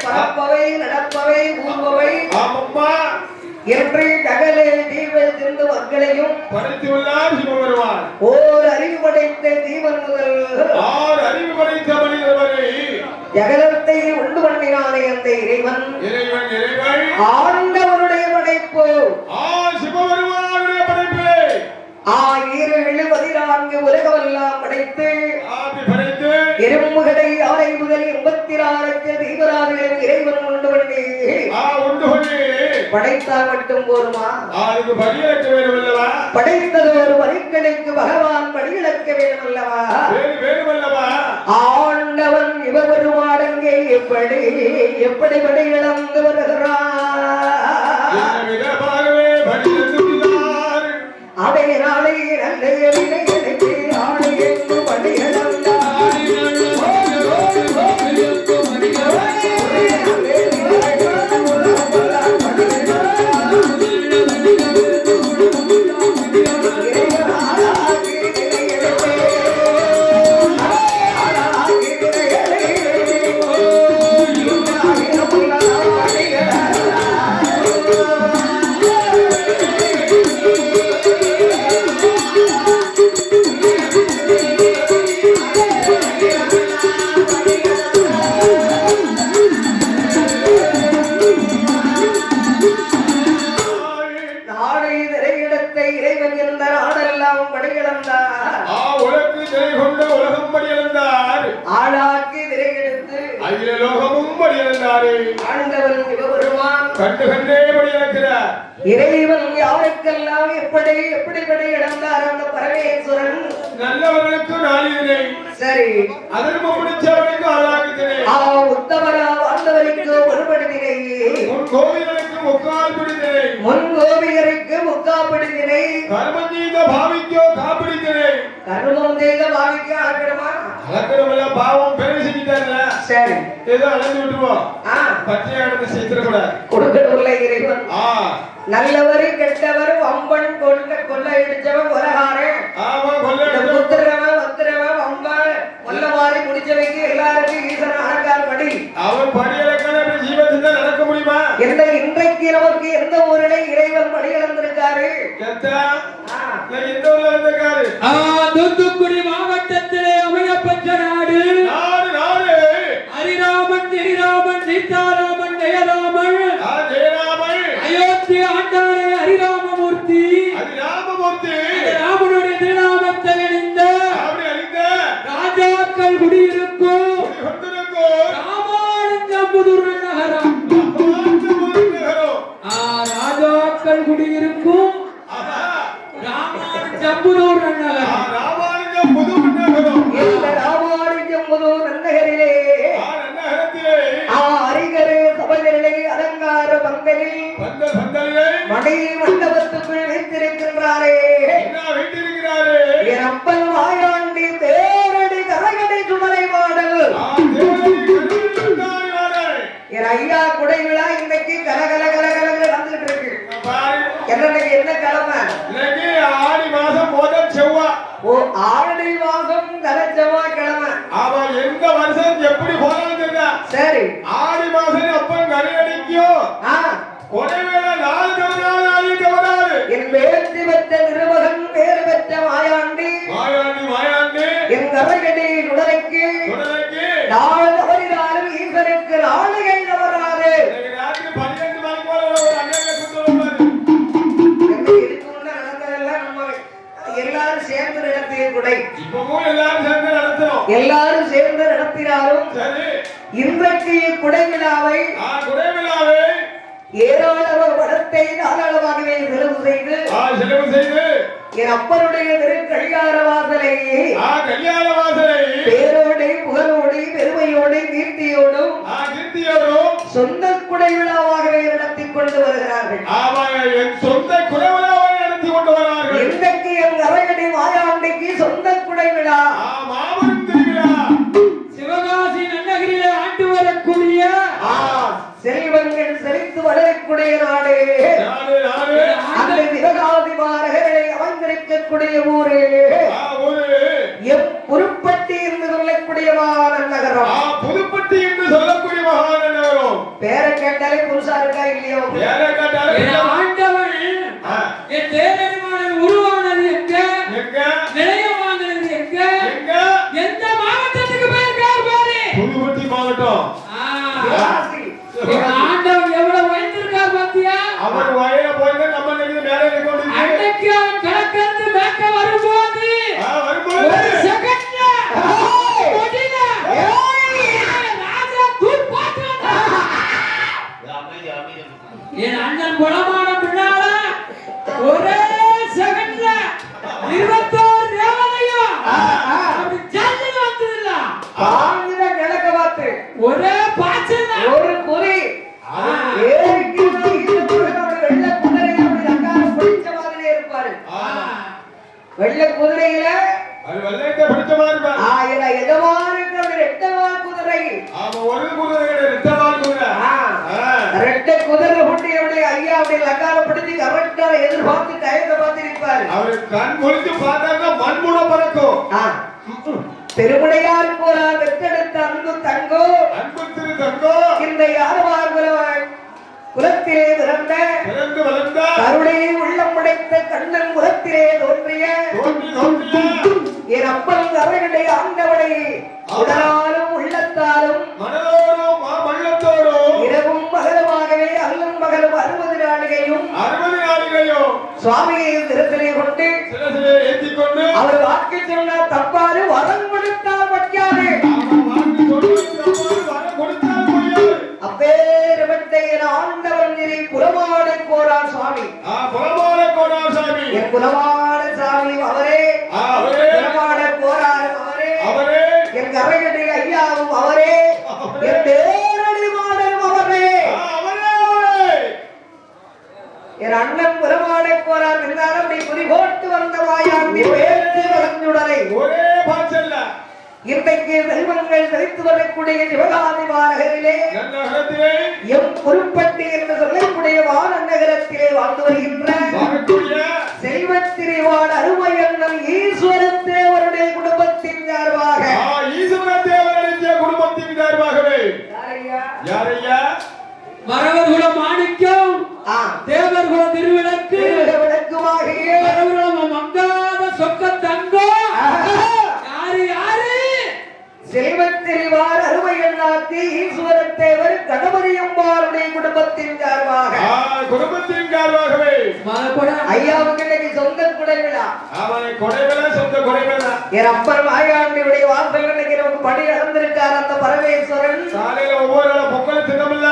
பரப்பவை நடப்பவை ஊர்பவை என்று தகலே தீவல் திருந்து மக்களையும் படைத்துள்ளார் சிவபெருமான். ஓர் அறிவு படைத்த தீவன் முதல் ஆறு அறிவு படைத்த மனிதர் வரை ஜகதத்தை உண்டு பண்ணினானே அந்த இறைவன் ஆண்டவருடைய படைப்பு சிவபெருமானுடைய படைப்பு 14 உலகமெல்லாம் படைத்து எறும்புகளை 6 முதல் 84 லட்சம் தீவிராதிகளை இறைவன் உண்டு பண்ணி படைத்தால் மட்டும் போருமா? படைத்தது ஒரு பரிக்கணைக்கு பகவான் படியிழக்க வேண்டுமல்லவா? ஆண்டவன் இவருமாடங்கே எப்படி படி இழந்து வருகிறார்? அதை நாளை நல்ல ஆணை என்று படி இழந்தார். இறைவன் யாருக்கெல்லாம் எப்படிப்படி இழந்தார் அந்த பரமேஸ்வரன்? நல்லவர்களுக்கு நாளிலே சரி, அதர்மம் முடிச்சவனுக்கு ஆளாகுதினை, உத்தமரா வாழ்ந்தவருக்கு ஒருபடுதினை, கோவிலுக்கு முக்கால்பிடிதினை, முன்கோவியருக்கு முக்காப்பிடிதினை, கர்மம் செய்த பாவிக்கோ காப்பிடிதினை. கர்மம் செய்த பாவிக்கோ அளக்கணுமா? அளக்கணும்ல, பாவம் பெரிய செஞ்சுட்டாருல. சரி, ஏதோ அளந்து விட்டுருவோம். பச்சையானது செய்திடக்கூடாது. கொடுக்கணும்ல இறைவன். நல்லவர் கெட்டவர் வம்பன் கொல்ல இடிச்சவன் கொலகாரன், புத்திரவன் வத்திரவன் வம்பன் கொல்லவாரி முடிச்சவைக்கு எல்லாருக்கும் ஈசன் அழகார் படி. அவன் படியலக்கான ஜீவன் நடக்க முடியுமா? இன்றைக்கு நமக்கு எந்த ஊரிலே இறைவன் படி இழந்திருக்காரு? எந்த ஊர்ல இருந்திருக்காரு? தூத்துக்குடி மாவட்டத்திலே அமையப்பட்ட நாடு ஹரிராமன் திரிராமன் சீதாராமன் ஜெயராமன் அயோத்தி ஆண்டாரே ஹரிராமமூர்த்தி. ராமனுடைய திருநாமத்தை அணிந்த ராஜாக்கள் குடியிருக்கும் ராமானுஜம்புதூர் நகரம். ராஜாக்கள் குடியிருக்கும் ராமானுஜம்புதூர் நகரம். ராமானுஜம்புதூர் நகரிலே அரிகரு சபைகளிலே அலங்கார பந்தலில் மணி மண்டபத்துக்குள் வைத்திருக்கின்றாரே என் அப்பன் வாயாண்டி தேரடி கரகடை சுடலை பாடல். என் ஐயா குடை விழா இன்னைக்கு கலகல வந்துட்டு இருக்கு. என்ன கிழமை? ஆடி மாசம் முதல் செவ்வாய். செலவு செய்து என் அப்பனுடைய திரு கல்யாண வாசலை கல்யாண வாசலை பேரோடு புகழோடு பெருமையோடு கீர்த்தியோடும் சொந்த குடை விழாவாகவே நடத்தி கொண்டு வருகிறார்கள். என் சொந்த குடை விழாவை நடத்தி கொண்டு வருகிறார்கள். இன்றைக்கு என் அரையடி மாயாண்டிக்கு சொந்த குடை விழா மாபெரும் திருவிழா. சிவகாசி நன்னகரிலே ஆண்டு வரக்கூடிய செல்வங்கள் செழித்து வளரக்கூடிய நாடு அந்த சிவகாசி மாநகரிலே அமைந்திருக்கக்கூடிய ஊரு புதுப்பட்டி என்று சொல்லக்கூடிய நகரம். புதுப்பட்டி என்று சொல்லக்கூடிய நகரம். பேரை கேட்டாலே புதுசா இருக்கா இல்லையோ? பேரை கேட்டாலே ஆண்டவன் என் தேரடிமானன் உருவானது எங்க நிலையமானது எங்க எந்த மாவட்டத்துக்கு போயிருக்கார் பாரு. புதுப்பட்டி மாவட்டம். ஆண்டவன் எவ்வளவு வயந்திருக்கார் பாத்தியா? அவர் வயல போயிட்டு நம்ம மேலே கொண்டு அன்னைக்கு அவன் கிழக்கிருந்து மேற்க வரும்போது ஒரு செகண்ட்ல ராஜா தூள் போட்டு என் அண்ணன் குணமான பின்னால ஒரே செகண்ட்ல 21 தேவதையும் அப்படி ஜல்லின்னு வந்ததில்ல. கிழக்க பார்த்து ஒரே பாய்ச்சல் ஒரு பொறி வெள்ள குதிரையில ரெட்ட குதிரை கொண்டு எப்படி ஐயா அப்படி லக்காரப்படுத்தி கரெக்டா எதிர்பார்த்து டயத்தை பார்த்து நிற்பாரு. அவர் கண் முழித்து பார்த்தாருன்னா மண்முட பறக்கும். திருமுடையார் போறார் வெற்றெடுத்த அன்பு தங்கோ இந்த யாரவார் குலத்திலே பிறந்த கருணையை உள்ளம் உடைத்த கண்ணன் குலத்திலே தோன்றிய என் அப்பன் அவர்களுடைய ஆண்டவனை உடலாலும் உள்ளத்தாலும் இரவும் பகலுமாகவே அல்லும் பகலும் 60 நாளிகையும் சுவாமியை திருத்தலை கொண்டு அவர் வாக்கு சொன்னார் தப்பாரு வரம் கொடுத்தால் பட்டியாது அப்பேற்பட்ட என் ஆண்டவன் குலமான கோரார் சுவாமி என் குலமான சாமி அவரே குலமான கோரார் அவரே என் கரையடி ஐயாவும் அவரே என் பேரடி மாடலும் அவரே என் அண்ணன் குலமான கோரார் என்றாலும் நீ குறிபோட்டு வந்த வாயாண்டி பேர்த்து வளர்ந்துடலை ஒரே பாச்சல்ல இன்றைக்கு செல்வங்கள் செழித்து வரக்கூடிய சிவகாசி மாநகரிலே எம் புதுப்பட்டி என்று சொல்லக்கூடிய வானநகரத்திலே வாழ்ந்து வருகின்ற செல்வத்திரிவான் அருமை அண்ணன் ஈஸ்வரன் தேவருடைய குடும்பத்தின் சார்பாக மரவர்குல மாணிக்கம் தேவர்குல திருவிளக்கு விளக்குமாகிய மங்காத சொக்க தங்கம் செல்வத்திரிவார் அருமை அண்ணாத்தி ஈஸ்வரன் தேவர் கணபதி அம்மாளுடைய குடும்பத்தின் சார்பாகவே ஐயாவுக்கு இன்னைக்கு சொந்த குடைவிழா. என் அப்பர் மாயாண்டியுடைய வாசல் இன்னைக்கு நமக்கு படி இழந்திருக்கார் அந்த பரமேஸ்வரன். ஒவ்வொரு பொங்கல் தினமில்ல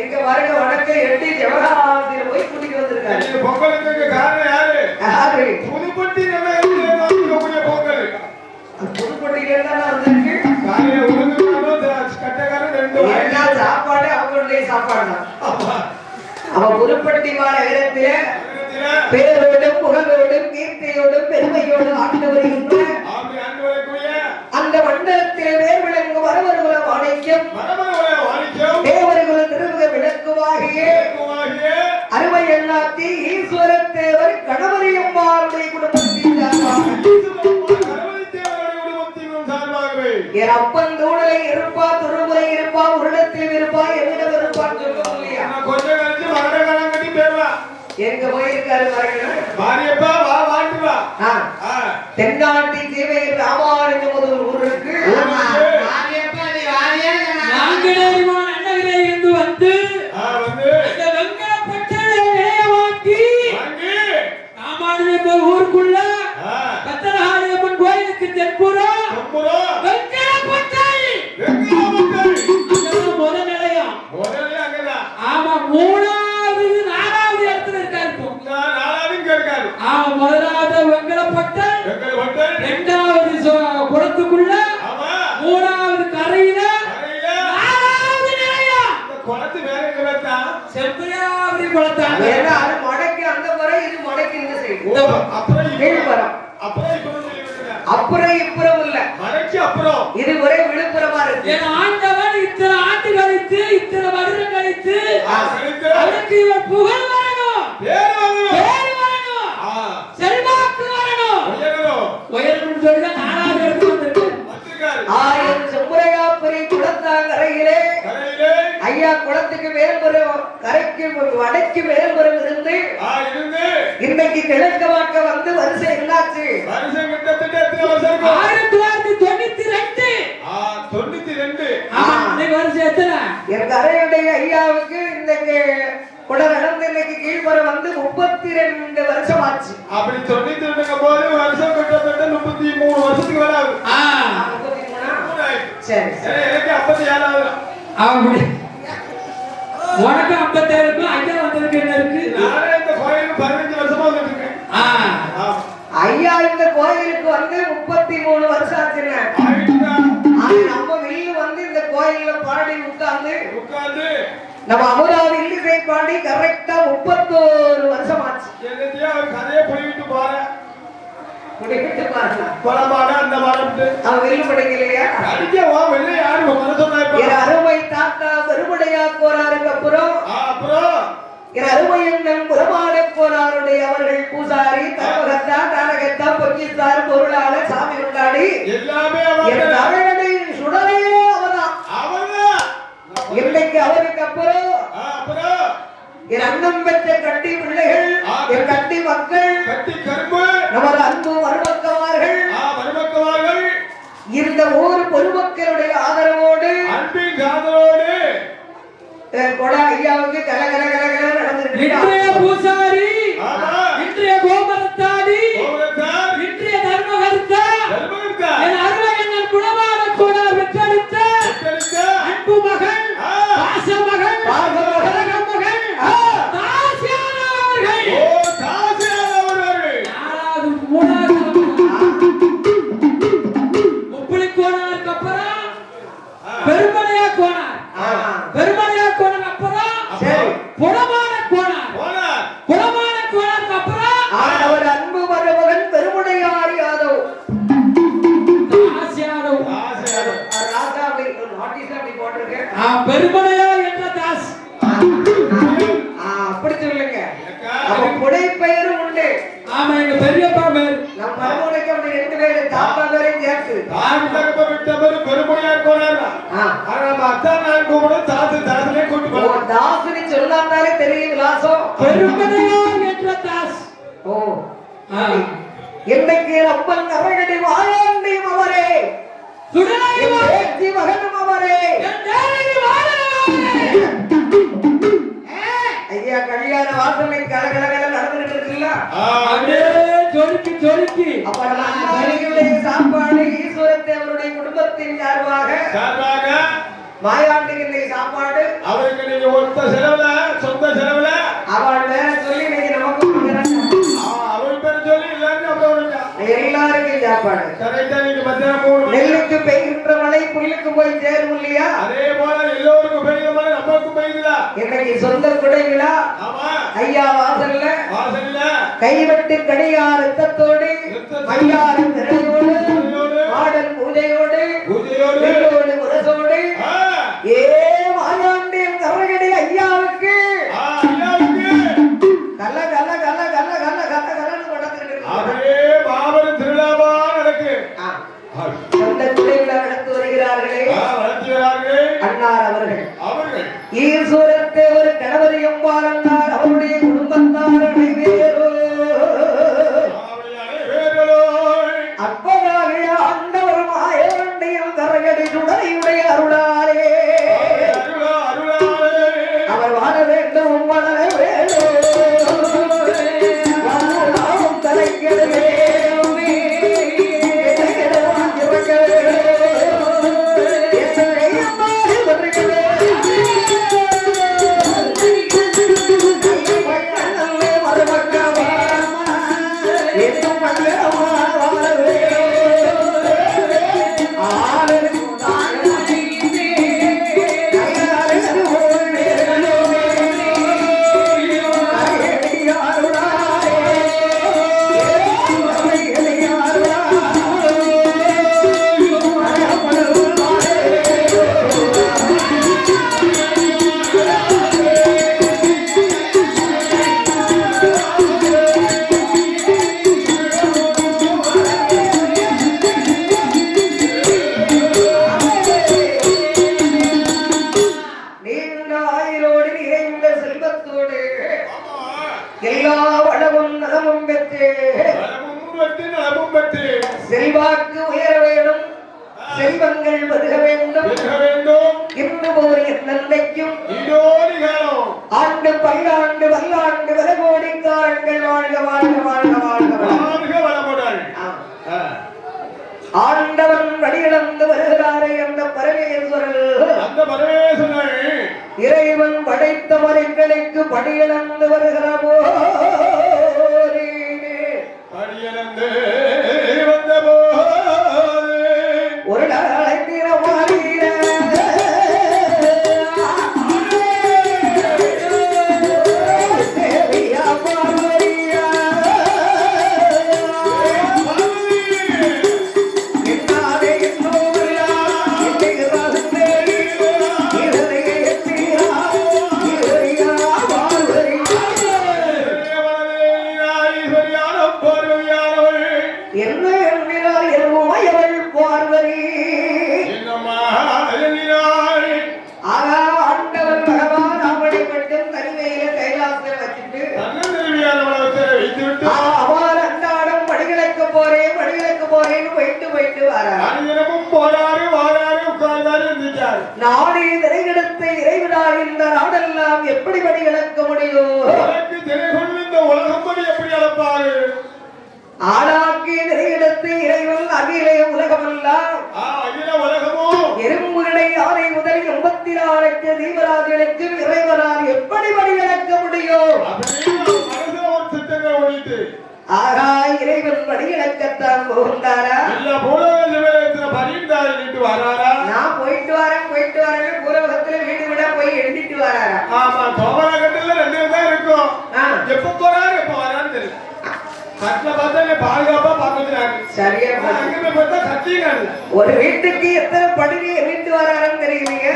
எங்க வருக வணக்கம் எட்டி ஜெவகாசியில போய் கூட்டிட்டு வந்திருக்காரு. பொங்கலுக்கு காரணம் யாரு? புதுப்பட்டி பொங்கல் புதுப்பட்டியில இருந்தா வந்திருக்கு. எல்லா சாப்பாடு அவங்களுடைய சாப்பாடு தான். அவன் புதுப்பட்டி மாநகரத்தில பேரோடும் புகழோடும் கீர்த்தியோடும் பெருமையோடும் ஆண்டு வருகின்ற அந்த மண்டலத்திலே வேர் விளங்கும் வரவர்குல மாணிக்கம் தேவர்குல திருமுக விளக்குவாகிய அருமை அண்ணாத்தி ஈஸ்வரன் தேவர் கணபதி அம்மாளுடைய குடும்பத்தின் என் அப்பன் தூணலை இருப்பா துருமுறை இருப்பா உருளத்தில் இருப்பா என்னிடம் இருப்பான்னு சொல்ல முடியா? எங்க போயிருக்காரு தென்னாட்டி தீவை ராமானுஜ முதல் ஊருக்கு இருந்து வந்து ராமானுஜ ஊருக்குள்ள கத்தரஹாரியம்மன் கோயிலுக்கு தென்புறம் முதல் நிலையம். ஆமா 3வது 4வது இடத்துல இருக்காரு. முதலாவது வெங்கலப்பட்டன், வெங்கலப்பட்டன், இரண்டாவது குளத்துக்குள்ள, ஆமா, மூணாவது கரையில, கரையில, நாலாவது நிலையா இந்த குளத்து வேற எங்க பார்த்தா செம்பியாவரி குளத்தாங்க. ஏன்னா அது மடக்கு அந்த முறை, இது மடக்கு இந்த சைடு. அப்புறம் கீழ்புறம். அப்புறம் இப்ப அப்புறம் இப்புறம் இல்ல, மலைக்கு அப்புறம் இது ஒரே விழுப்புறமா இருக்கு. என் ஆண்டவன் இத்தனை ஆண்டு கழித்து, இத்தனை வருடம் கழித்து, அவருக்கு இவர் புகழ் வரணும், பேர் வரணும், பேர் வரணும், செல்வாக்கு வரணும், உயரணும்னு சொல்லி தான் நாலாவது இடத்துக்கு வந்திருக்கேன். 1000 செம்புரையாப்பரி குளத்தாங்கரையிலே ஐயா குளத்துக்கு மேல்புறம், கரைக்கு வடக்கு மேல்புறம் இருந்து இன்னைக்கு கிழக்கு வாக்க வந்து வரிசை என்னாச்சு? 1992. ஆமா, இன்னைக்கு வருஷம் எத்தனை? என் கரையுடைய ஐயாவுக்கு இன்னைக்கு குளம் நடந்து இன்னைக்கு கீழ்புறம் வந்து 32 வருஷம் ஆச்சு. அப்படி 92 போது வருஷம் கிட்டத்தட்ட 33 வருஷத்துக்கு மேல ஆகுது. 33. சரி எனக்கு 57 ஆகுது. அப்படி உனக்கு 57 இருக்கு, ஐயா வந்ததுக்கு என்ன இருக்கு? நானே இந்த கோயிலுக்கு 15 வருஷமா வந்துட்டு இருக்கேன். ஐயா இந்த கோயிலுக்கு வந்து 33 வருஷம் ஆச்சுங்க. நம்ம வில்லு வந்து இந்த கோயில்ல பாடி உட்கார்ந்து நம்ம அமராவதி இல்லிசை பாடி கரெக்டா 31 வருஷம் ஆச்சு. என்னத்தையும் அவர் கதையை புரிவிட்டு போறேன். புரிவிட்டு பாருங்க. பலமான அந்த மரம்ட்டு அவன் வில்லு படிக்கலையா? அடிக்கவா வெளியே யாரு மன சொன்னா இப்ப? என் அருமை தாத்தா பெருமடையா போறாருக்கு அப்புறம் என் அருமை எண்ணம் புறமாட போறாருடைய அவர்கள் பூசாரி, தர்மகத்தா, தாரகத்தா, பொக்கிஸ்தார், பொருளாளர், சாமி கொண்டாடி எல்லாமே என் தமிழனை சுடரே அவர்தான். இன்னைக்கு அவருக்கு அப்புறம் என் அண்ணம் பெற்ற கட்டி பிள்ளைகள், என் கட்டி மக்கள், நமது அன்பு மருமக்கமார்கள், இந்த ஊர் பொதுமக்களுடைய ஆதரவோடு கொடா ஐயாவுக்கு கல கல கல கல நடந்திருக்கு. இன்றைய பூசாரி, இன்றைய கோபரத்தாடி, இன்றைய தர்மகர்த்தா, என் அருமை எண்ணல் குணமான கோடார் பெற்றெடுத்த அன்பு மகன், பாச மகன், கழகம் மகன், தாசியான அவர்கள். நாலாவது மூணாவது முப்புளி கோணாருக்கு அப்புறம் பெருமடையா கோணார், பெருமடையா கோணார் அப்புறம் புலமான கோணார், புலமான கோணாருக்கு அப்புறம் அவர் அன்பு மருமகன் பெருமுடையார் யாதவ், தாஸ் யாதவ், ராஜா அப்படி நோட்டீஸ் அப்படி போட்டிருக்கேன். பெருமடையா என்ற தாஸ். அப்படி சொல்லுங்க. அவன் புடை பெயரும் உண்டு. ஆமா, எங்க பெரியப்பா பேர். நம் மருமகனுக்கு அப்படி 2 பேரு தாத்தா பேரையும் சேர்த்து பெருமையார் போனாரா? அத்தான் நான் கூப்பிடும் தாசுலே கூட்டு போறேன். தாசுனி சொல்லாத்தாலே தெரியும் விலாசம். பெருமடையா என்ற தாஸ். ஓ இன்னைக்கு அப்பன் அவர்களி வாழாண்டையும் அவரே, சுடலை பேச்சி மகனும் அவரே, ஐயா கல்யாண வாசனை கலகலகல நடந்துட்டு இருக்குல்ல, அப்படியே ஜொலிக்கி ஜொலிக்கி. அப்ப நம்ம அண்ணாவுடைய சாப்பாடு ஈஸ்வரத்தேவருடைய குடும்பத்தின் சார்பாக மாயாண்டிக்கு இன்னைக்கு சாப்பாடு அவருக்கு நீங்க ஒருத்த செலவுல, சொந்த செலவுல அவள் வேற சொல்லி இன்னைக்கு நமக்கு அவள் பேர் சொல்லி எல்லாருக்கும் சாப்பாடு. நெல்லுக்கு பெய்கின்ற மழை புல்லுக்கு போய் சேரும் இல்லையா? அதே போல எல்லோருக்கும் பெய்கிற மழை நமக்கும் பெய்யுதா? இன்னைக்கு சொந்த குடைகளா ஐயா வாசல்ல கைவெட்டு கடிகார ரத்தத்தோடு மையாரும் திரையோடு மாடல் பூஜையோடு முரசோடு ஏ மாயாண்டியன் கரகடி ஐயாவுக்கு கல்ல கல்ல கல்ல கல்ல கல்ல கல்ல கல்லன்னு கொண்டாந்துட்டு சொந்த குடைகளை நடத்தி வருகிறார்களே அன்னார் அவர்கள் ஈஸ்வரத்தேவர் கணவர் எம்பாரன்னார் அவருடைய குடும்பத்தார் அனைவரோ அப்பதாக ஆண்டவர் மாயன் செல்வாக்கு உயர வேணும், செல்வங்கள் வருக வேண்டும், இன்று போர் என் நன்மைக்கும் ஆண்டு பல்லாண்டு வல்லாண்டு வர கோடிக்காரங்கள் வாழ்க வாழ்க வாழ்க வாழ்க வளமுடன். ஆண்டவன் வழியிழந்து வருகிறாரே அந்த பரமேஸ்வரன் இறைவன் படைத்த மரங்களுக்கு படியிழந்து வருகிறமோ ஒரு நாளை தினமாறீர நாடே திரையிடத்தை இறைவனாக இந்த நாடெல்லாம் எப்படி படி இழக்க முடியும்? உலகம் எப்படி அளப்பாரு? ஆடாக்கி திரையிடத்தை இறைவன் அகிலே உலகமெல்லாம் எறும்புகளை யானை முதல் 84 தீவிராதிகளுக்கு இறைவனால் எப்படி படி இழக்க முடியும்? ஆகா, இறைவன் படி இழக்கத்தான் போகின்றாரா? நான் போயிட்டு வரேன் பூலோகத்துல வீடு விட போய் எழுதிட்டு வராரா? ஆமா, சோமநாகத்துல 2 தான் இருக்கும். எப்ப போறாரு எப்ப வரான்னு தெரியல. பாதுகாப்பா பாத்துக்கிறாங்க. சரியா பார்த்தா கத்திக்கிறாங்க. ஒரு வீட்டுக்கு எத்தனை படுகை வீட்டு வராருன்னு தெரியலையே.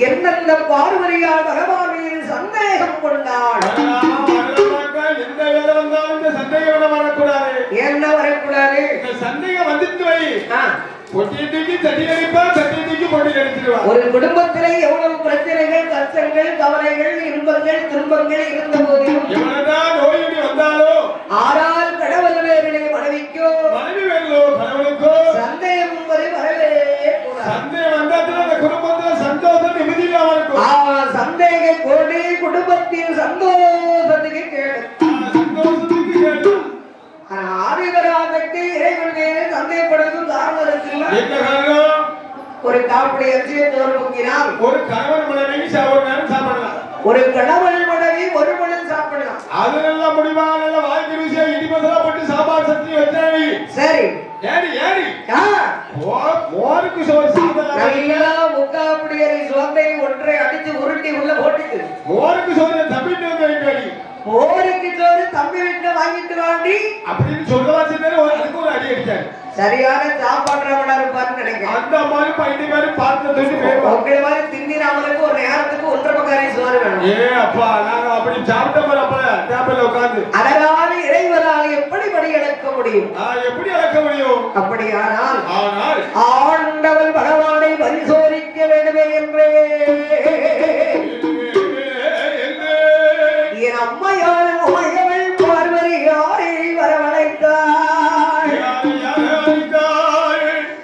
எந்தெந்த பார்வதியால் பகவான் மீது சந்தேகம் கொண்டாள். எந்த வேலை வந்தாலும் இந்த சந்தேகம் வரக்கூடாது. என்ன வரக்கூடாது? இந்த சந்தேகம் வந்துட்டு வை. பொட்டியை தூக்கி தட்டி அடிப்பா, தட்டி தூக்கி பொட்டி அடிச்சிருவா. ஒரு குடும்பத்திலே எவ்வளவு பிரச்சனைகள், கஷ்டங்கள், கவலைகள், இன்பங்கள், துன்பங்கள் இருந்த போதிலும் எவ்வளவுதான் நோய் வந்தாலோ ஆறால் கடவுள் வேறிலே மனைவிக்கோ மனைவி வேறோ கடவுளுக்கோ சந்தேகம் வரவே கூடாது. சந்தேகம் வந்தாத்துல அந்த குடும்பத்துல சந்தோஷம் நிம்மதி இல்லாம இருக்கும். சந்தேக கோடி குடும்பத்தின் சந்தோஷத்துக்கு கேடு. சந்தோஷத்துக்கு கேடு. ஆதிவராகத்தை இறைவன் மேலே சந்தேகப்படுவதும் காரணம் இருக்குல்ல. என்ன காரணம்? ஒரு காப்படி அரிசியை தோல் முங்கினால் ஒரு கணவன் மனைவி ஒரு நேரம் சாப்பிடலாம். ஒரு கணவன் மனைவி ஒரு மணி சாப்பிடலாம். அதெல்லாம் முடிவான வாய்க்கு ருசியா இடிமசலா போட்டு சாப்பாடு சட்னி வச்சாவி. சரி ஏடி ஏடி மோருக்கு சோறு சாப்பிடலாம். நல்லா முக்காப்படி அரிசி சோத்தை ஒன்றை அடிச்சு உருட்டி உள்ள போட்டுட்டு மோருக்கு சோறு தப்பிட்டு வந்து மோருக்கு சோறு தம்பி வீட்டுல வாங்கிட்டு வாண்டி அப்படின்னு சொல்லவா செஞ்சாரு. அதுக்கு ஒரு அடி அடிச்சாரு. சரியான சாப்பாடுறவனா இருப்பாருன்னு நினைக்கிறேன். அந்த மாதிரி பைட்டி மாதிரி பார்த்து உங்களை மாதிரி திண்டிராமலுக்கு ஒரு நேரத்துக்கு 1.5 பக்காரி சோறு வேணும். ஏ அப்பா, நாங்க அப்படி சாப்பிட்ட மாதிரி அப்ப டேபிள்ல உட்கார்ந்து அதனால இறைவனால் எப்படி படி இழக்க முடியும்? எப்படி இழக்க முடியும்? அப்படியானால் ஆண்டவன் பகவானை பரிசோதிக்க வேண்டுமே என்றே என் அம்மையான உமையவள் பார்வதி யாரை வரவழைத்தாள்?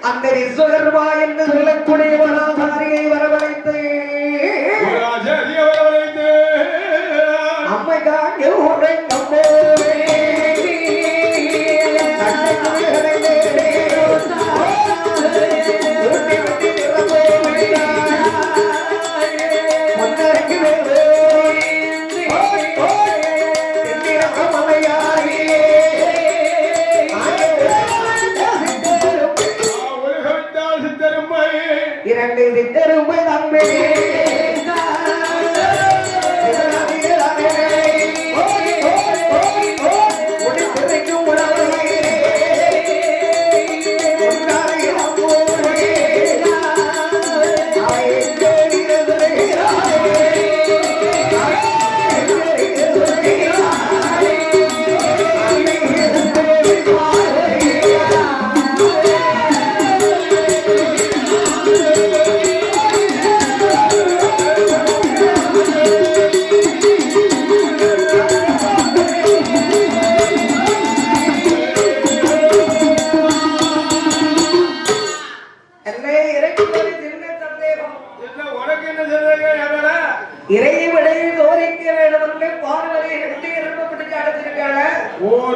அந்த விஸ்வகர்மா என்று சொல்லக்கூடிய வராசாரியை வரவழைத்து அம்மைதான் எவ்வளவு நம்போ இரண்டு சித்தருமை தம்பி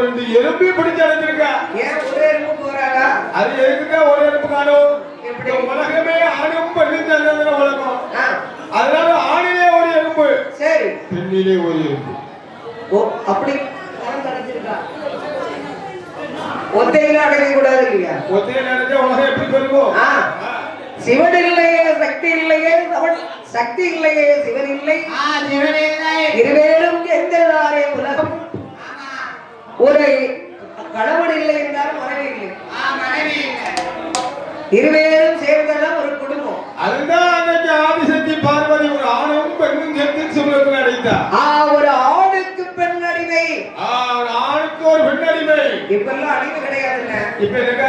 ரெண்டு எறும்பு பிடிச்சு அடைஞ்சிருக்கா. ஏன் ஒரே எறும்பு போறாங்க? அது எதுக்குங்க ஒரு எறும்பு காணும்? உலகமே ஆணும் பெண்ணும் சேர்ந்ததுல உலகம். அதனால ஆணிலே ஒரு எறும்பு, சரி, பெண்ணிலே ஒரு எறும்பு. ஓ அப்படி கிடைச்சிருக்கா. ஒத்தையில அடைய கூடாது இல்லையா? ஒத்தையில அடைஞ்சா உலகம் எப்படி பெருகும்? சிவன் இல்லையே சக்தி இல்லையே, சக்தி இல்லையே சிவன் இல்லை, இருவேறும் எந்ததாரே உலகம். ஒரு கணவன் இல்லை என்றால் மனைவி இல்லை, இருவேறும் சேர்ந்ததான் ஒரு குடும்பம். அதுதான் அன்னைக்கு ஆதிசக்தி பார்வதி ஒரு ஆணும் பெண்ணும் சேர்த்து சிவனுக்கு அடைத்தா. ஒரு ஆணுக்கு பெண் அடிமை, ஆணுக்கு ஒரு பெண் அடிமை. இப்பெல்லாம் அடிமை கிடையாதுங்க. இப்ப என்னங்க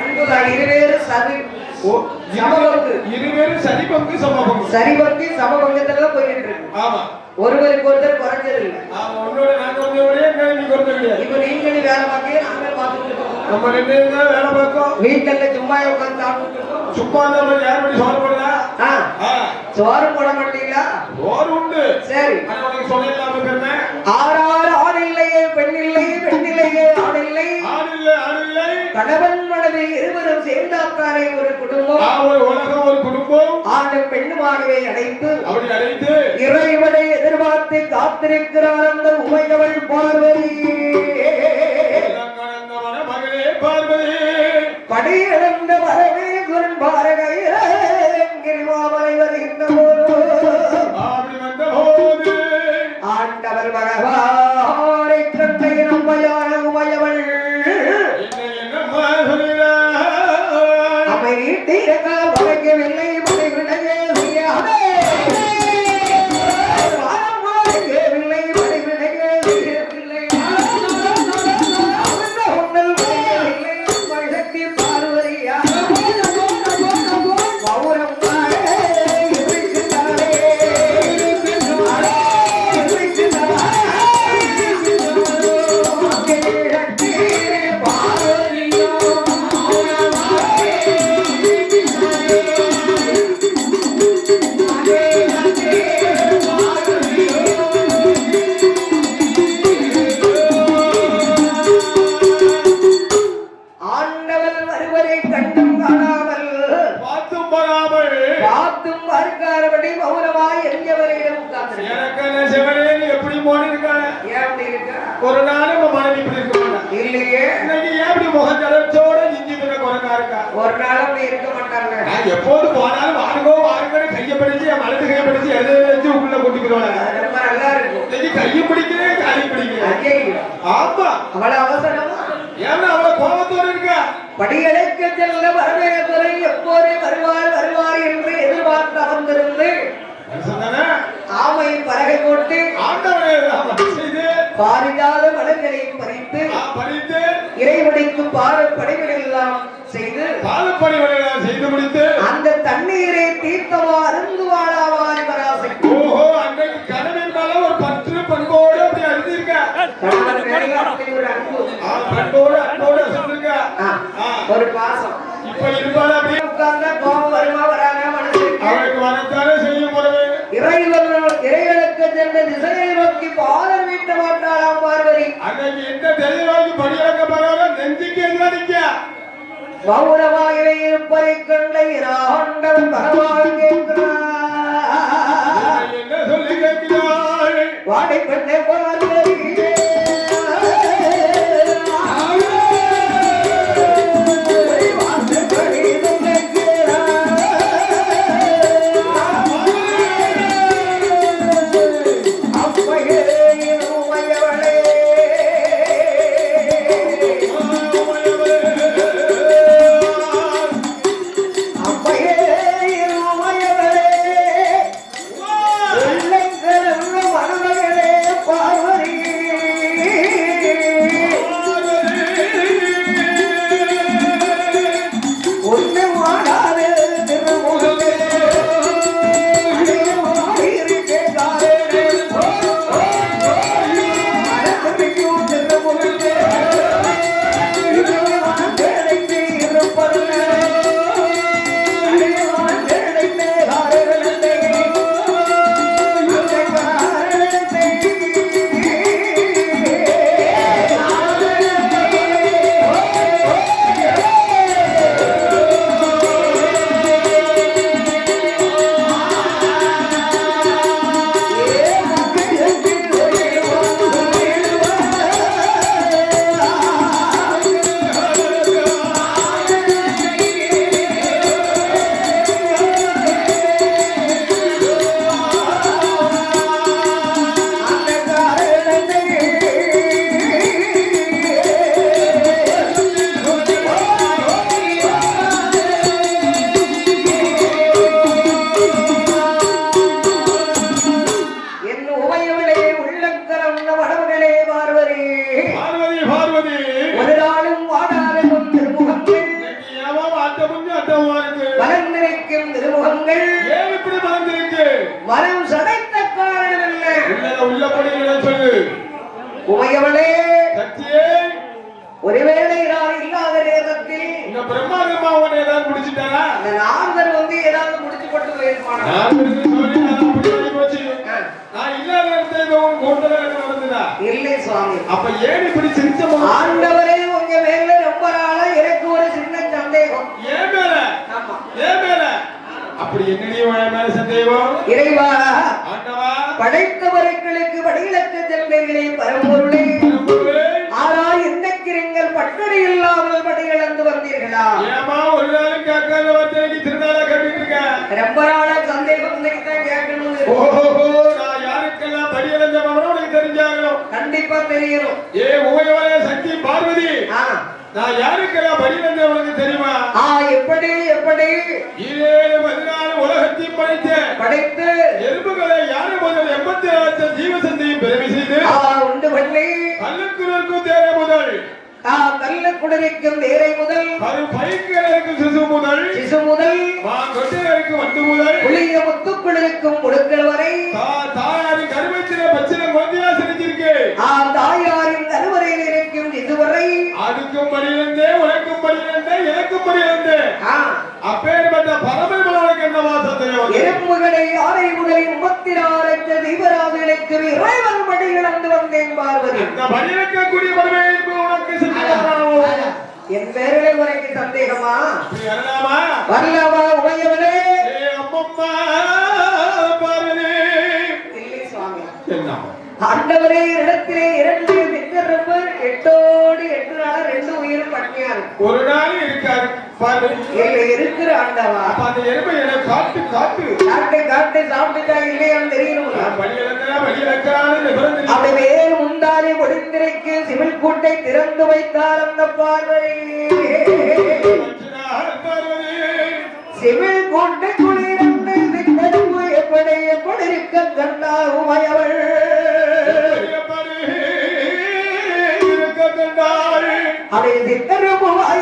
அன்புதான், இருவேறு சரி சமபங்கு, இருவேறு சரி பங்கு சமபங்கு, சரி பங்கு சமபங்கத்துல போயிட்டு இருக்கு. ஆமா, ஒருவருக்கு ஒருத்தர் குறைஞ்சது இல்லை. ஒன்னோட நான் கொஞ்சம் நீ குறைஞ்ச கிடையாது. இப்ப நீங்க வேலை பார்க்க நாங்கள் பார்த்துட்டு இருக்கோம். நம்ம ரெண்டு வேலை பார்க்கோம். வீட்டுல சும்மா உட்காந்து சாப்பிட்டு இருக்கோம். சும்மா தான் யார் படி சோறு போடுதா? சோறு போட மாட்டீங்களா? சோறு உண்டு, சரி. சொல்லலாம பெண்ண ஆறாறு ஆண் இல்லையே பெண் இல்லையே, பெண் இல்லையே ஆண் இல்லை, ஆண் இல்லை, ஆண் இல்லை. கணவன் மனைவி இருவரும் சேர்ந்தாக்காரே ஒரு குடும்பம், ஒரு உலகம், ஒரு குடும்பம். ஆணும் பெண்ணுமாகவே அடைத்து அப்படி அடைத்து இறைவனை எதிர்பார்த்து காத்திருக்கிறார் அந்த உமையவள் பார்வதி. மகளே பார்வதி, படியிழந்த வரவே குரன் பாரகைமாமலை வருகின்ற போது அப்படி வந்த போது ஆண்டவர் பகவானை கண்டை நம்பையான உமையவள் அவை நீட்டிருக்க வளைக்கவில்லை, மனைவிடையே செய்யாதே வாழவில்லை, மனைவிடையே செய்யவில்லை, உன்னல் இல்லை மழை பார்வதியா பௌரம் ஒரு நாள் மனைவி இருக்க மாட்டாங்க இல்லையே. இன்னைக்கு எப்படி முகத்தளச்சோட இஞ்சி தின குறைக்கா இருக்கா? ஒரு நாளும் இருக்க மாட்டாங்க. எப்போது போனாலும் வாருங்கோ வாருங்கன்னு கையை பிடிச்சி மலது கையை பிடிச்சி எழுதி உள்ள கொட்டிக்கிறோம். ரொம்ப நல்லா இருக்கும். இன்னைக்கு கையை பிடிக்கிறேன் காலி பிடிக்கிறேன். ஆமா, அவ்வளவு அவசரமா ஏன்னா அவ்வளவு கோபத்தோடு இருக்கா? படியடைக்க செல்ல வரவேற்பரை எப்போது வருவார் வருவார் என்று எதிர்பார்த்து அமர்ந்திருந்து ஆமை பறகை போட்டு பாரியாத மலர்களை பறித்து இறைவனைக்கு பாரப்படைகள் எல்லாம் செய்து செய்து முடித்து அந்த தண்ணீரை தீர்த்தமா அருந்து வாழாவான் பராசை. ஓஹோ, அன்னைக்கு கணவன் மேல ஒரு பற்று பண்போடு அப்படி அறிந்திருக்க, ஒரு பாசம். இப்ப இருப்பாரு அப்படியே உட்கார்ந்தா கோபம் வருமா வராதா மனசுக்கு? அவருக்கு வரத்தானே செய்யும் பொழுது இறைவனுக்கு சென்ற திசையை நோக்கி பாதம் வீட்ட மாட்டாளாம் பார்வதி. அன்னைக்கு எந்த திசை நோக்கி படியிறக்க பரவாயில்ல, நெஞ்சுக்கு எதிர்க்க மௌனமாகவே இருப்பதை கண்ட ஆண்டவன் பரவாயில்லை கேட்கிறார். என்ன சொல்லி கேட்கிறார்? வாடை பெண்ணை பார்வதி பார்வதி ஒரு நாளும் வாடாத திருமுகங்கள் வளர்ந்திருக்கும் திருமுகங்கள் இப்படி வளர்ந்திருக்கு மரம் சடைத்த காரணம் என்ன உள்ளபடி சொல்லு உமையவளே சத்தியே ஒருவேளை நான் இல்லாத நேரத்தில் இந்த பிரம்மாதமா உன்னை ஏதாவது முடிச்சுட்டாரா அந்த நாரதர் வந்து ஏதாவது முடிச்சு போட்டு போயிருப்பானா நான் இல்லாத நேரத்தில் நடந்ததா இல்லை சுவாமி அப்ப ஏன் இப்படி சிரிச்ச ஆண்டவரே உங்க மேல ரொம்ப நாளா எனக்கு ஒரு சின்ன சந்தேகம் ஏன் மேல ஆமா ஏன் மேல அப்படி என்னடி மேல சந்தேகம் இறைவா ஆண்டவா படைத்தவர்களுக்கு வடிவிலக்க செல்வங்களே பரம்பொருளே ஆனா இன்றைக்கிறீங்கள் பட்டடை இல்லாமல் படை இழந்து வந்தீர்களா ஏமா ஒரு நாளும் கேட்காத வார்த்தைக்கு திருநாளா கேட்டுட்டு இருக்க ரொம்ப நாளா சந்தேகம் தான் கேட்கணும் ஓஹோ நான் யாருக்கெல்லாம் படி இழந்தவனோ உனக்கு தெரிஞ்சாகணும் கண்டிப்பா தெரியணும் ஏ உமையோட சக்தி பார்வதி நான் யாருக்கெல்லாம் படி இழந்தவனுக்கு தெரியுமா எப்படி எப்படி 14 உலகத்தையும் படைத்து எறும்புகளை யாரு முதல் 86 ஜீவசந்தையும் பிறவி செய்து உண்டு பண்ணி கல்லுக்குள்ளுக்கும் தேரை முதல் கல்லுக்குடலுக்கும் தேரை முதல் பைக்கிழக்கும் சிசு முதல் கொட்டையருக்கு வந்து முதல் புளிய முத்துக்குடலுக்கும் முடுக்கள் வரை தாயாரின் கருவச்சில பச்சில குழந்தையா செஞ்சிருக்கு தாயாரின் கருவறையில் இருக்கும் இதுவரை அதுக்கும் படியிலிருந்தே உனக்கும் படியிலிருந்தே எனக்கும் படியிலிருந்தே அப்பேற்பட்ட பரமேஸ்வரனுக்கு என்னவா சந்தேகம் எறும்புகளை ஆரை முதலில் 34 தீபராதிகளுக்கு இறைவன் படி இழந்து வந்தேன் பார்வதி இந்த படியிலக்கூடிய பரமேஸ்வரன் உனக்கு என் பேரிலே உனக்கு சந்தேகமா வரலாமா உமையவனே அம்மம்மா பார்வதி இல்லை சுவாமி என்ன ஆண்டவரே இடத்திலே 2 விக்கிரம 8 நாள் 2 உயிரும் பட்டினியா ஒரு நாள் இருக்காரு இருக்கிற ஆண்டவா அந்த எருமை என காட்டு காட்டு காட்டு காட்டு சாப்பிட்டா இல்லையான்னு தெரியணும் அப்படி வேறு முந்தாரி முடிந்திருக்கு சிவில் கூட்டை திறந்து வைத்தார் அந்த பார்வை சிவில் கூட்டை குளிரந்து எப்படி எப்படி இருக்க கண்டா உமையவள் அதை சித்தரமுவாய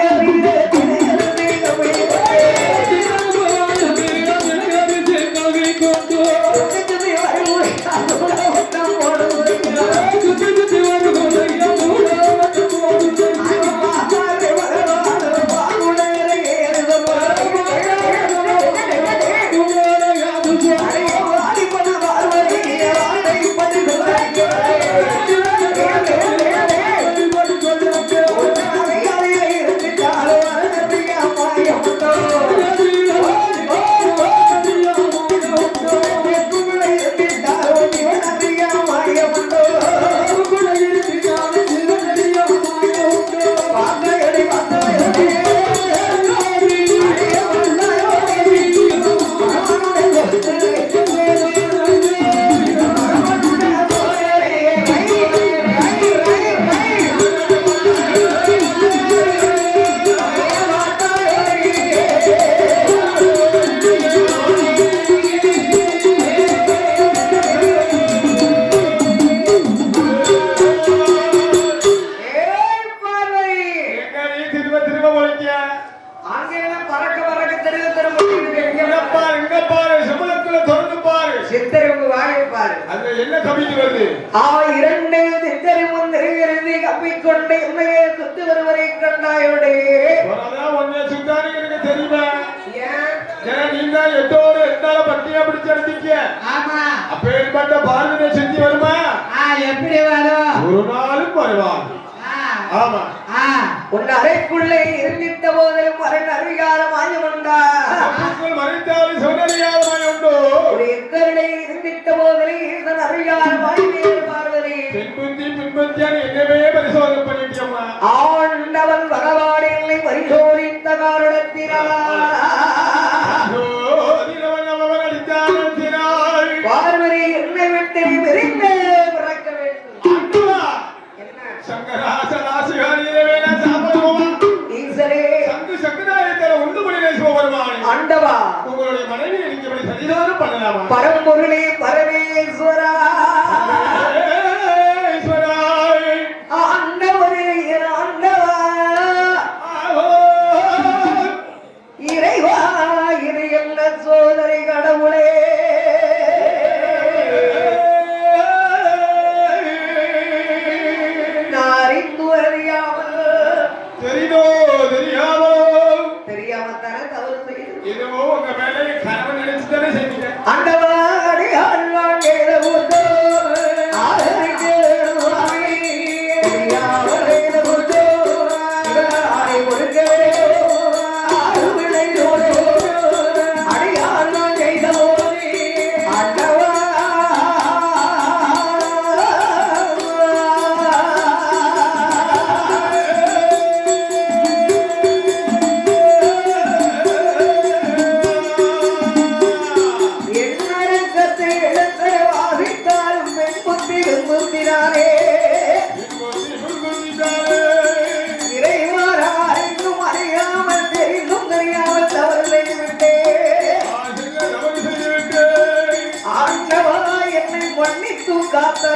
என்ன கவிதை வருது 2 திட்டமும் நிறைவேறி கப்பிக்கொண்டே உன்னையே சுத்தி வருவரை கண்டாயோடே அதான் ஒன்னே சுத்தானே எனக்கு தெரியுமா ஏன் நீங்க எட்டோடு எட்டால பட்டியா பிடிச்சு அடிச்சீங்க ஆமா அப்பேற்பட்ட பாரதிய செஞ்சு வருமா எப்படி வரும் ஒரு நாளும் வருவான் ஆமா உன் அறைக்குள்ளே இருந்திட்ட போதிலும் மரண அதிகாரமாய் உண்டா மறைந்தாலும் சொன்னறியாதமாய் உண்டோ ஒரு எக்கருளை இருந்திட்ட போதிலும் இதன் அதிகாரமாய் வேறு பார்வதி பின்பற்றியான என்னவே பரிசோதனை பண்ணிட்டியம்மா ஆண்டவன் பகவானை பரிசோதித்த காரணத்தினால் பார்வதி என்னை விட்டு விரிந்து பிறக்க வேண்டும் ஆண்டவா உங்களுடைய மனைவி சன்னிதானம் பண்ணலாமா பரம்பொருளே பரமேஸ்வரா ஆண்டவரே ஆண்டவா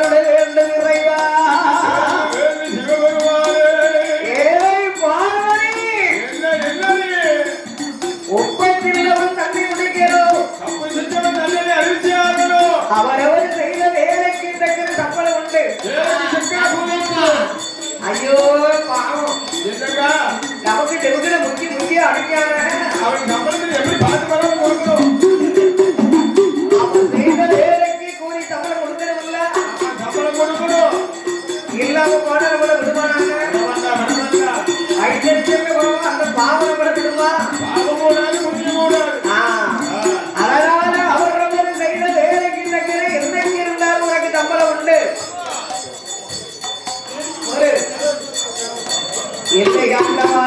அருள வேண்டும் இறைவா. ஏய் பார்வதி, ஒப்பத்திலும் தண்ணி குடிக்கிறோம். அவரவர் செய்த வேலைக்கு தக்க சம்பளம் உண்டு. ஐயோ பாவம், நமக்கு டெவுக்கிற முக்கிய முக்கிய அடிக்கான அவன் செய்த வேலைக்கு கூலி சம்பளம் கொடுக்கணும்ல. இல்லாம போன நம்மள விடுவானாங்க. அந்த பாவம் நம்மள விடுமா? அதனால அவரவர் செய்த வேலைக்கு தக்கிற என்னைக்கு இருந்தாலும் உனக்கு சம்பளம் உண்டு. ஒரு இல்லை ஆண்டவா,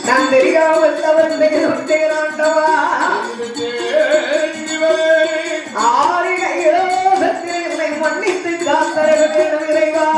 நான் தெரியாமல் தவறு செய்கிறேன் ஆண்டவா. ஆறு கையிலோகத்தில் என்னை மன்னித்து காத்தர வேண்டும் இறைவா.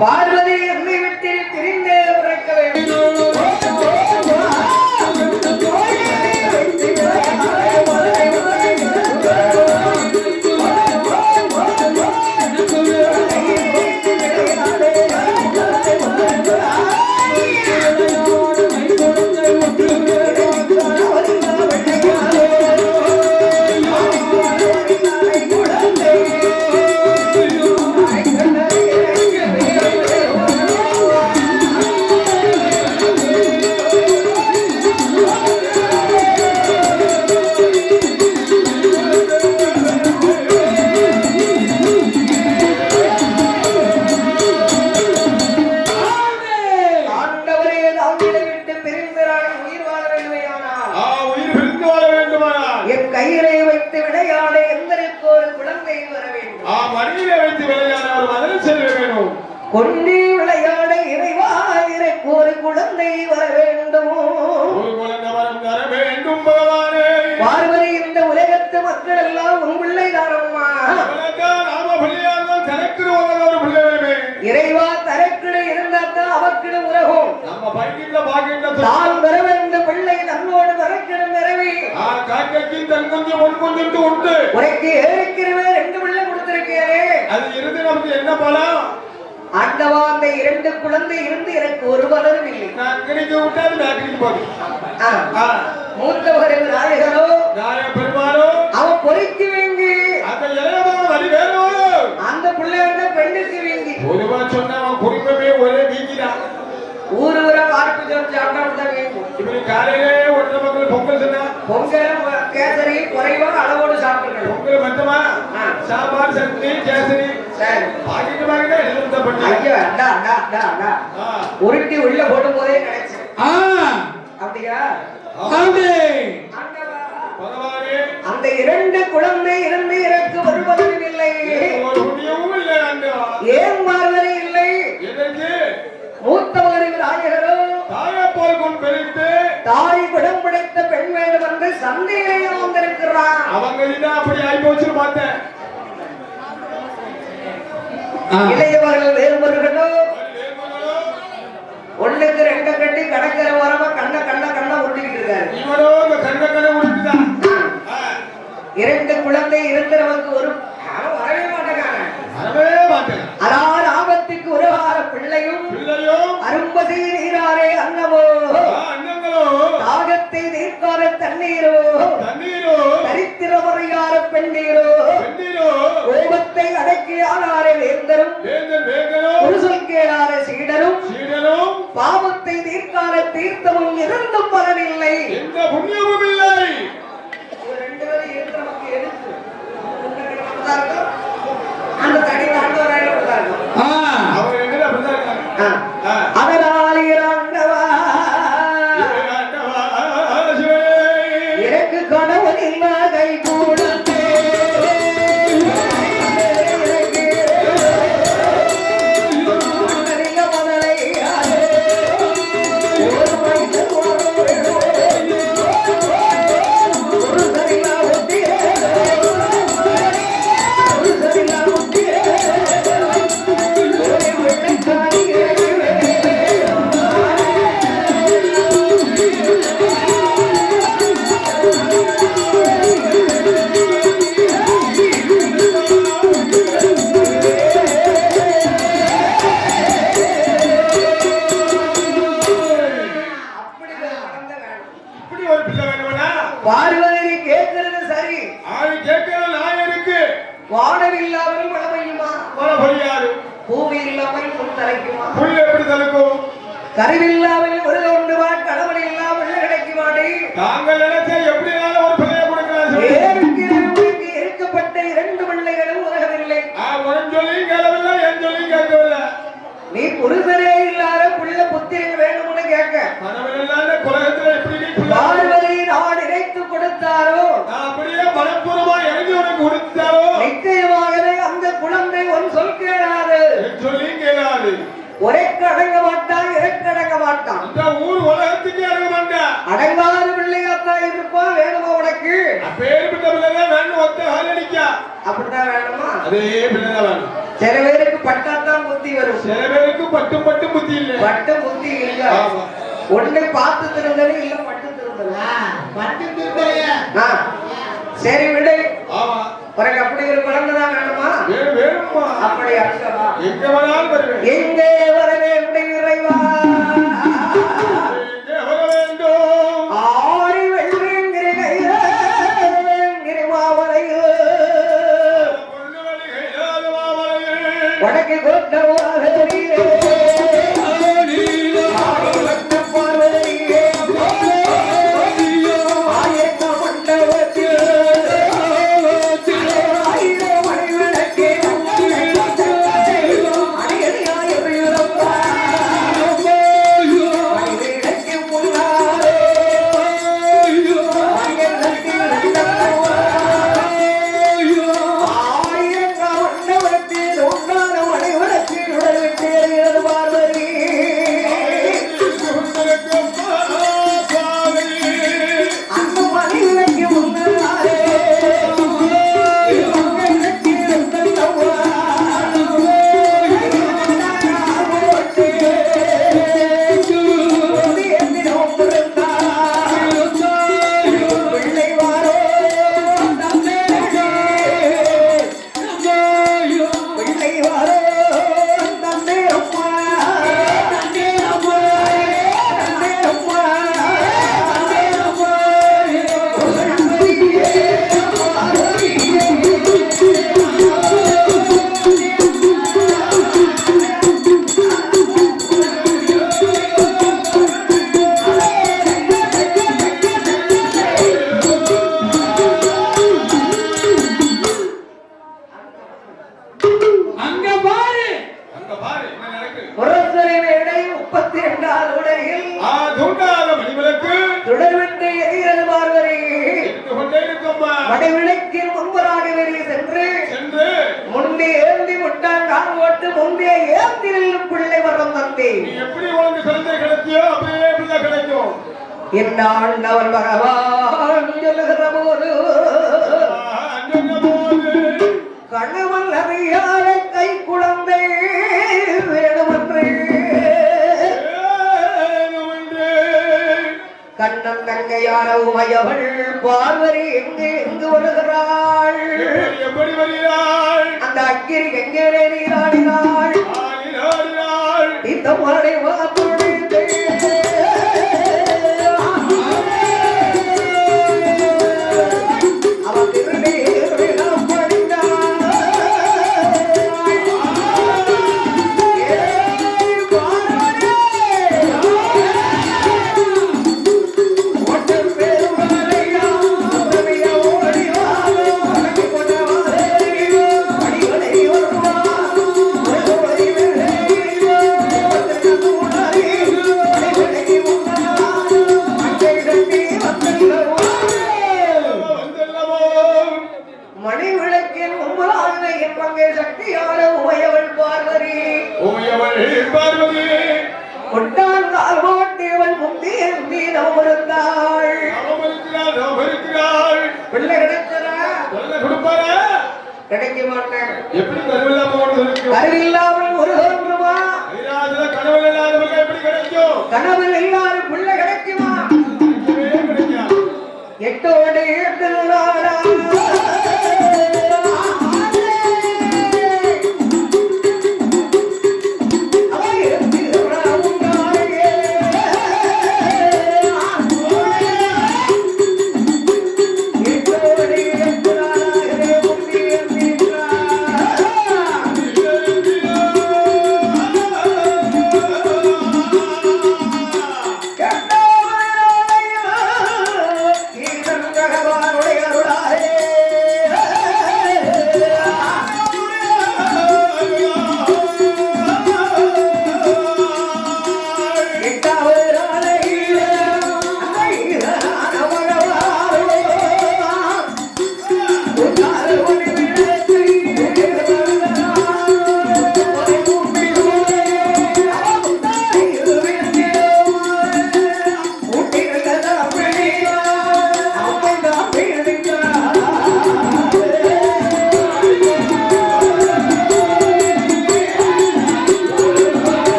பார்வதி என்னை விட்டு பிரிந்து உரைக்க வேண்டும். கொண்டி விளையாட இறைவாயிற்கு ஒரு குழந்தை வர வேண்டும். பார்வதி, இந்த உலகத்து மக்கள் எல்லாம் உன் பிள்ளை தானம்மா. இறைவா, தரக்கிடு இருந்தால்தான் அவக்கிடு உலகம். தான் வர வேண்டும் பிள்ளை தன்னோடு வரக்கிடும் நிறவி. உனக்கு ஏற்கனவே 2 பிள்ளை கொடுத்திருக்கிறே. அது இருந்து நமக்கு என்ன பலம்? ஆண்டவா, அந்த 2 குழந்தை இருந்து எனக்கு ஒரு பலனும் இல்லை. மூத்தவர் நாயகரோ அவன் பொறிக்கு வேண்டி அந்த பிள்ளை பெண்ணுக்கு வேண்டி ஒரே வீங்கிதான் ஊரு ஊரா பார்ப்பு சாப்பிட்டால்தான் வேண்டும். இப்படி காலையிலே ஒன்று மக்கள் பொங்கல் சொன்னா பொங்கல் கேசரி குறைவா அளவோடு சாப்பிட்டுக்கணும். பொங்கல் மட்டுமா சாம்பார் சட்னி கேசரி உருட்டி உள்ள போடும் போதே கிடைச்சு. அப்படியா? அந்த 2 குழந்தை இருந்து எனக்கு வருவதும் இல்லை. ஏன் பார்வதி இல்லை? மூத்தவரின் நாயகரோ தாய் குடம் பிடித்த பெண் வேண்டும் என்று சந்தையிலேயே வந்திருக்கிறான். அவங்க அப்படி ஆகி போச்சு பார்த்தேன். இளையவர்கள் வேறுபடுகளோ ஒண்ணுக்கு 2 கட்டி கடற்கரை ஓரமா கண்ண உருட்டிக்கிட்டு இருக்காரு. 2 குழந்தை இருக்கிறவங்க ஒரு வரவே மாட்டேங்காங்க. அதாவது ஆபத்துக்கு உருவார பிள்ளையும் அரும்பதி நீராரே அன்னமோ தாகத்தை நீர்க்கார தண்ணீரோ தரித்திரமுறையார பெண்ணீரோ கோபத்தை அடக்கி ஆனாரே வேந்தரும் புருஷன் கேளார சீடரும் பாவத்தை தீர்க்கார தீர்த்தமும் இருந்தும் பலனில்லை. எந்த புண்ணியமும் இல்லை. 2 பேரும் இருக்கிறவங்க எதுக்கு அந்த தனி ஆண்டவராக அதனால் எனக்கு கணவன் இல்லாதை கூட ஒரு பிள்ளை வேணும்னா பார்வதி கேட்கிறது சரி. ஆளு கேட்கிற நாய் இருக்கு. வானம் இல்லாமல் மழை பெய்யுமா? மழை பொழியாது. பூமி இல்லாமல் முன் தலைக்குமா? புல் எப்படி தலைக்கும்? கருவில்லாமல் ஒரு ஒன்றுவா கணவன் இல்லாமல் கிடைக்குமாடி? தாங்கள் நினைச்ச எப்படி ஒரு பிள்ளையை கொடுக்கலாம். இருக்கப்பட்ட 2 பிள்ளைகளும் உலகவில்லை. சொல்லி கேளவில்லை, என் சொல்லி கேட்கவில்லை. நீ புருஷனே இல்லாத புள்ள புத்திரன் வேணும்னு கேட்க பார்வதி நான் நினைத்து கொடுத்தாரோ அப்படியே மனப்பூர்வமா இறங்கி உனக்கு கொடுத்தாரோ நிச்சயமாகவே அந்த குழந்தை ஒன் சொல் கேளாது, சொல்லி கேளாது. ஒரேக்கு அடங்க மாட்டான், இறக்கு அடங்க மாட்டான். இந்த ஊர் உலகத்துக்கு அடங்க மாட்டான். அடங்காத பிள்ளையாத்தான் இருப்பான். வேணுமா உனக்கு? அப்பேற்பட்ட பிள்ளைதான் வேணும். ஒத்த ஹாலடிக்கா அப்படித்தான் வேணுமா? அதே பிள்ளைதான் வேணும். சில பேருக்கு பட்டாத்தான் புத்தி வரும், சில பேருக்கு பட்டும் புத்தி இல்லை. பட்டு புத்தி இல்ல. ஒண்ணு பார்த்து திருந்தது இல்ல பட்டு திருந்தது. சரி விடு. உனக்கு அப்படி ஒரு குழந்தைதான் வேணுமா? வேணுமா? அப்படி அர்த்தமா? எங்க வேணாலும் வருவேன். எங்கே வரவே இறைவா வர வேண்டும். ஆரி வெள்ளிங்கிற மாவரையோ வடக்கு கொண்டவாக வடவிளக்கில் முன்பராக வெளியே சென்று முன்பே ஏந்தி விட்டான் கால் ஓட்டு முன்பே ஏந்தி பிள்ளை வரம் தந்தேன். எப்படி உனக்கு குழந்தை கிடைச்சியோ அப்படியே பிள்ளை கிடைக்கும். என்ன ஆண்டவன் பகவான் சொல்லுகிற போது கணவன் அறியாத கை குழந்தை வேணுமென்று கண்ணன் தங்கையான உமையவள் பார்வதி எங்கு வருகிறாள்? எப்படி வருகிறாள்? அந்த அக்கிரி எங்கே நீராடினாள்? இந்த மழை வாப்பொழிந்து அவன் திருநீரிடம் படித்தாள். மணிவிளக்கின் முன்பலாக என்பங்கே சக்தியான உமையவள் பார்வதி கொண்டான் கால்வாட்டேவன் முந்தியன் மீனம் இருந்தாள். பிள்ளை கிடைக்க மாட்டேன். கருவில்லாமல் ஒரு தோன்றுமா? கனவில் இல்லாத பிள்ளை கிடைக்குமா? எட்டோடு நாடா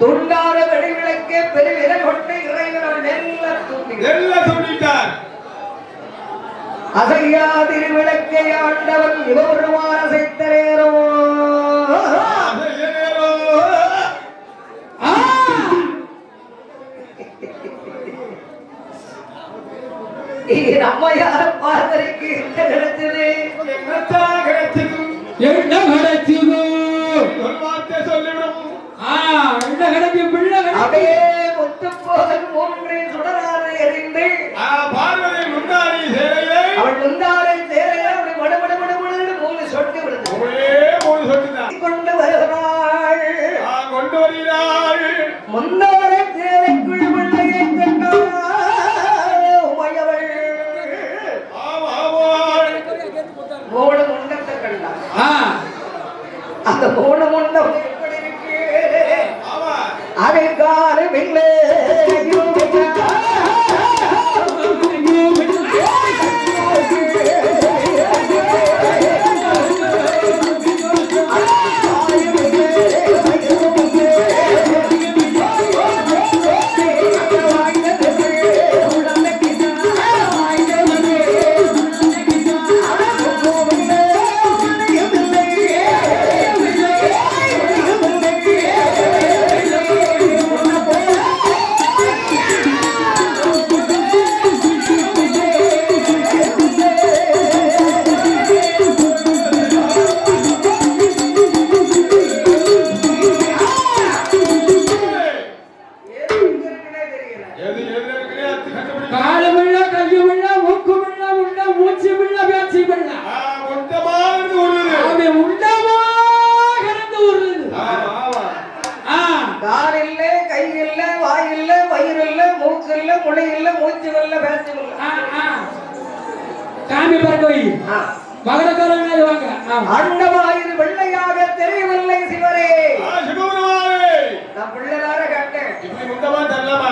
துண்டாத வெடிவிளக்கே பெருவிரல் கொண்டு இறைவன் நெல்ல தூண்டிட்டார். அசையா திருவிளக்கை ஆண்டவன் இவருமான அசைத்தரேரோ அம்மையார பார்வருக்கு என்ன கிடைச்சது? என்ன கிடைச்சது? சொல்லிவிடும். என்ன கிடைக்கும்? பிள்ளை அப்படியே முத்து போதல் மூன்றில் சுடராறு எறிந்து பார்வதி முன்னாடி சேரையை அவள் முந்தாரை சேரையை அப்படி மடமடமடமடன்னு 3 சொட்டு விடுது. ஒரே 3 சொட்டுதான் கொண்டு வருகிறாள். கொண்டு வருகிறாள். முந்தாரை சேரைக்குள் பிள்ளையை கண்டாள் உமையவள். மூணு முண்டத்தை கண்டாள். அந்த 3 முண்டம் எப்படி இருக்கு? அதை காலமில்லை அண்டமாயிரு வெள்ளையாக தெரியவில்லை சிவரே. நான் பிள்ளைதார கேட்டேன். இப்படி முண்டமா தரலாமா?